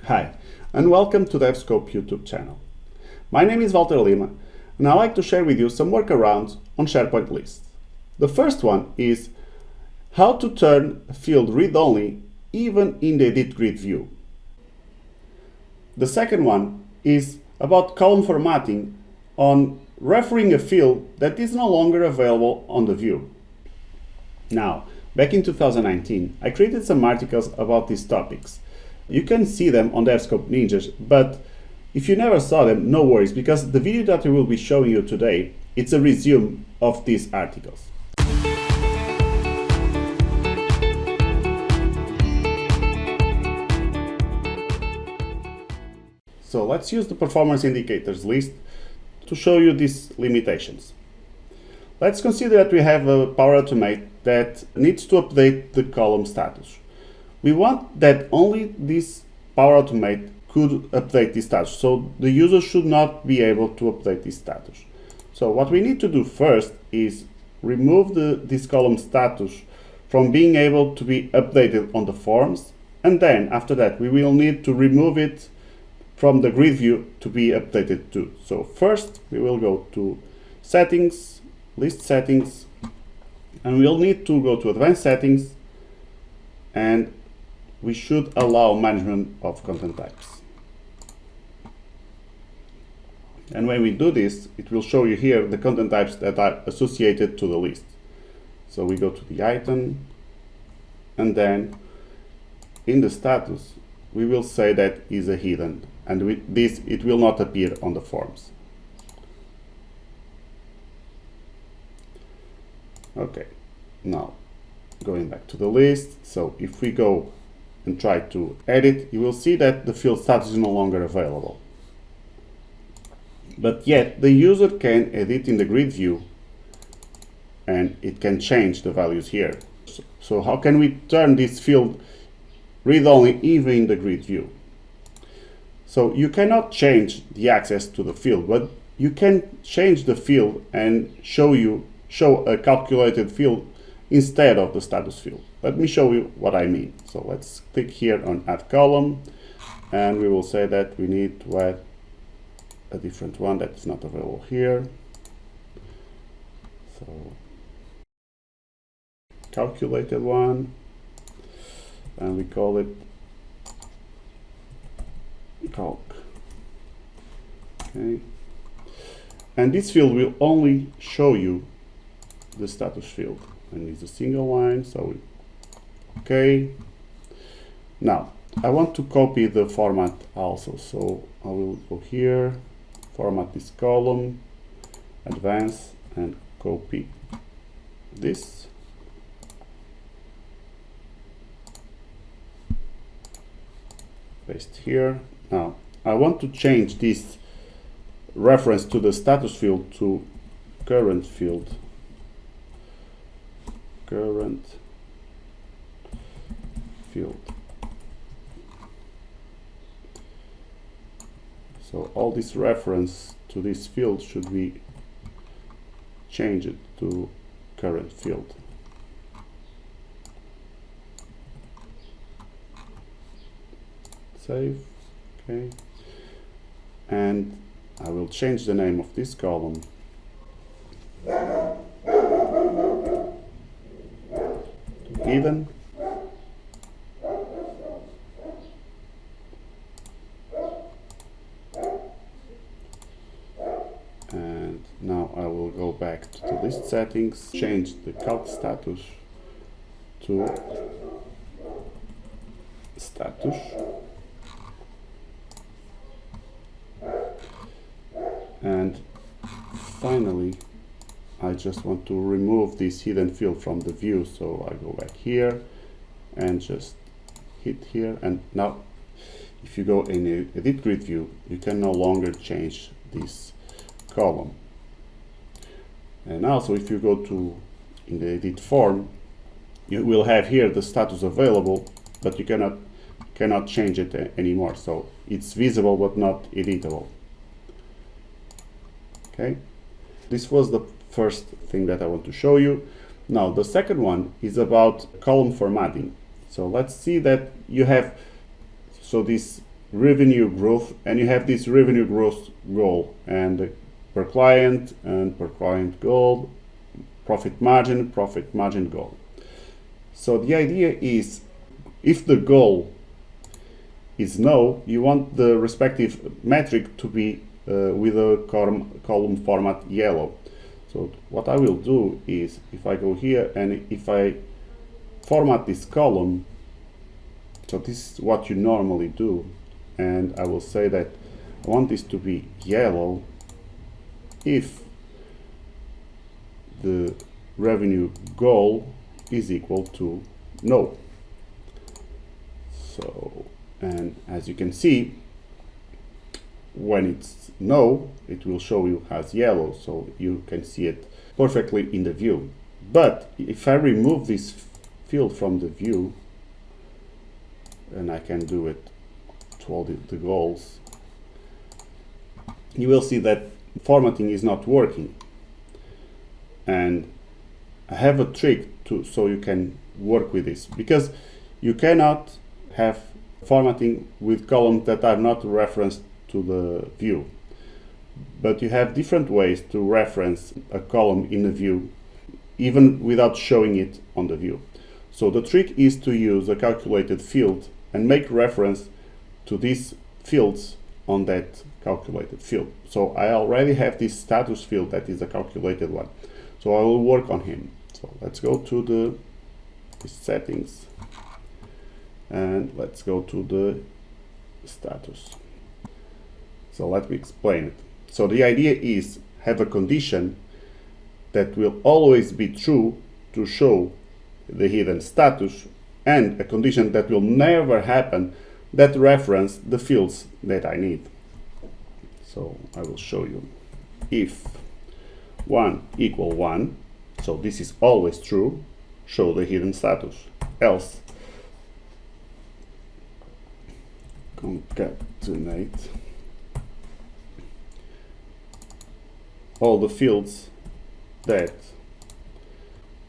Hi, and welcome to DevScope YouTube channel. My name is Valter Lima, and I'd like to share with you some workarounds on SharePoint lists. The first one is how to turn a field read-only even in the Edit Grid view. The second one is about column formatting on referring a field that is no longer available on the view. Now, back in 2019, I created some articles about these topics. You can see them on DevScope Ninjas, but if you never saw them, no worries, because the video that I will be showing you today, it's a resume of these articles. So let's use the performance indicators list to show you these limitations. Let's consider that we have a Power Automate that needs to update the column status. We want that only this Power Automate could update this status, so the user should not be able to update this status. So what we need to do first is remove this column status from being able to be updated on the forms, and then after that we will need to remove it from the grid view to be updated too. So first we will go to Settings, List Settings, and we'll need to go to Advanced Settings, and we should allow management of content types. And when we do this, it will show you here the content types that are associated to the list. So we go to the item, and then in the status, we will say that is a hidden, and with this, it will not appear on the forms. Okay, now going back to the list. So if we go and try to edit, you will see that the field status is no longer available. But yet the user can edit in the grid view and it can change the values here. So how can we turn this field read-only even in the grid view? So you cannot change the access to the field, but you can change the field and show a calculated field instead of the status field. Let me show you what I mean. So let's click here on Add Column, and we will say that we need to add a different one that is not available here. So calculated one, and we call it calc. Okay, and this field will only show you the status field, and it's a single line. So okay, now I want to copy the format also, so I will go here, format this column, advance, and copy this. Paste here. Now I want to change this reference to the status field to current field. Current field. So all this reference to this field should be changed to current field. Save. Okay. And I will change the name of this column to hidden. And now I will go back to the list settings, change the calc status to status. And finally, I just want to remove this hidden field from the view. So I go back here and just hit here. And now if you go in the Edit Grid view, you can no longer change this column. And also if you go to in the edit form, you will have here the status available, but you cannot change it anymore. So it's visible but not editable. Okay, this was the first thing that I want to show you. Now the second one is about column formatting. So let's see that you have, so this revenue growth, and you have this revenue growth goal, and per client goal, profit margin goal. So the idea is, if the goal is no, you want the respective metric to be with a column format yellow. So what I will do is, if I go here and if I format this column, so this is what you normally do, and I will say that I want this to be yellow if the revenue goal is equal to no. So, and as you can see, when it's no, it will show you as yellow, so you can see it perfectly in the view. But if I remove this field from the view, and I can do it to all the goals, you will see that formatting is not working. And I have a trick so you can work with this, because you cannot have formatting with columns that are not referenced to the view, but you have different ways to reference a column in a view even without showing it on the view. So the trick is to use a calculated field and make reference to these fields on that calculated field. So I already have this status field that is a calculated one, so I will work on him. So let's go to the settings and let's go to the status. So let me explain it. So the idea is have a condition that will always be true to show the hidden status, and a condition that will never happen that reference the fields that I need. So I will show you. If 1 equal 1, so this is always true, show the hidden status. Else concatenate all the fields that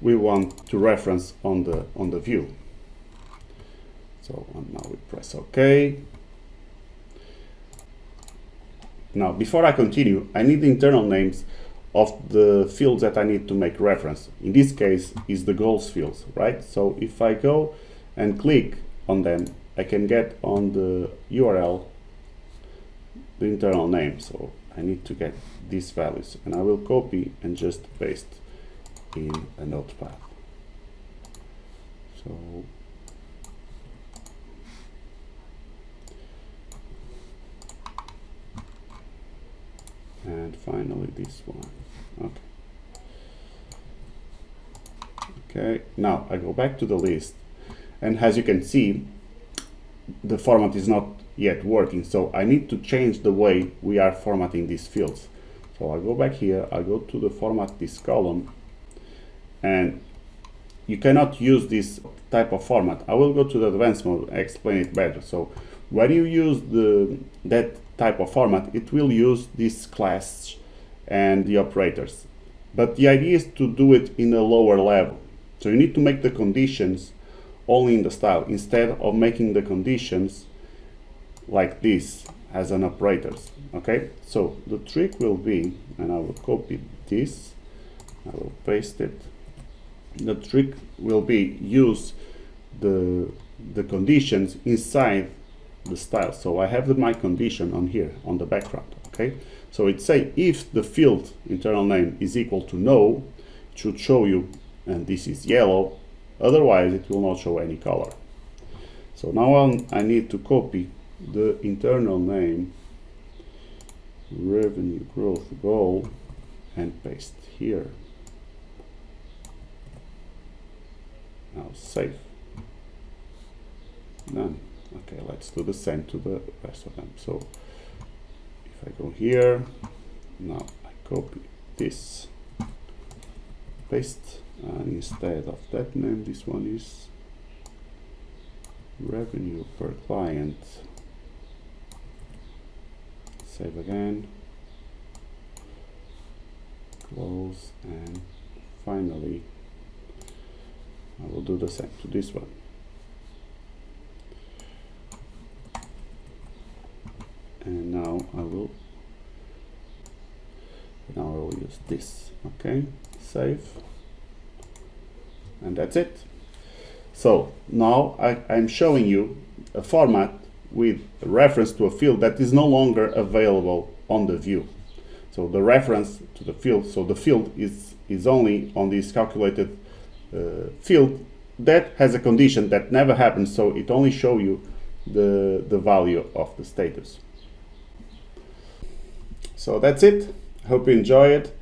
we want to reference on the view. So now we press OK. Now before I continue, I need the internal names of the fields that I need to make reference. In this case is the goals fields, right? So if I go and click on them, I can get on the URL the internal name. So I need to get these values, and I will copy and just paste in a notepad. So and finally this one. Okay, now I go back to the list, and as you can see, the format is not yet working, so I need to change the way we are formatting these fields. So I go back here, I go to the format this column, and you cannot use this type of format. I will go to the advanced mode and explain it better. So when you use that type of format, it will use this class and the operators, but the idea is to do it in a lower level. So you need to make the conditions only in the style, instead of making the conditions like this as an operators. Okay, so the trick will be, and I will copy this, I will paste it. The trick will be use the conditions inside the style. So I have my condition on here on the background. Okay, so it say if the field internal name is equal to no, it should show you, and this is yellow, otherwise it will not show any color. So now I need to copy the internal name revenue growth goal and paste here. Now save. Done. Okay, let's do the same to the rest of them. So if I go here, now I copy this, paste, and instead of that name, this one is revenue per client. Save again, close, and finally I will do the same to this one. And now I will use this. Okay, save, and that's it. So now I'm showing you a format with a reference to a field that is no longer available on the view. So the reference to the field, so the field is only on this calculated field that has a condition that never happens, so it only shows you the value of the status. So that's it. Hope you enjoy it.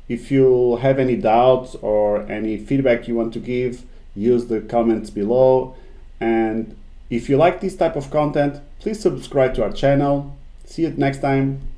If you have any doubts or any feedback you want to give, use the comments below. And if you like this type of content, please subscribe to our channel. See you next time.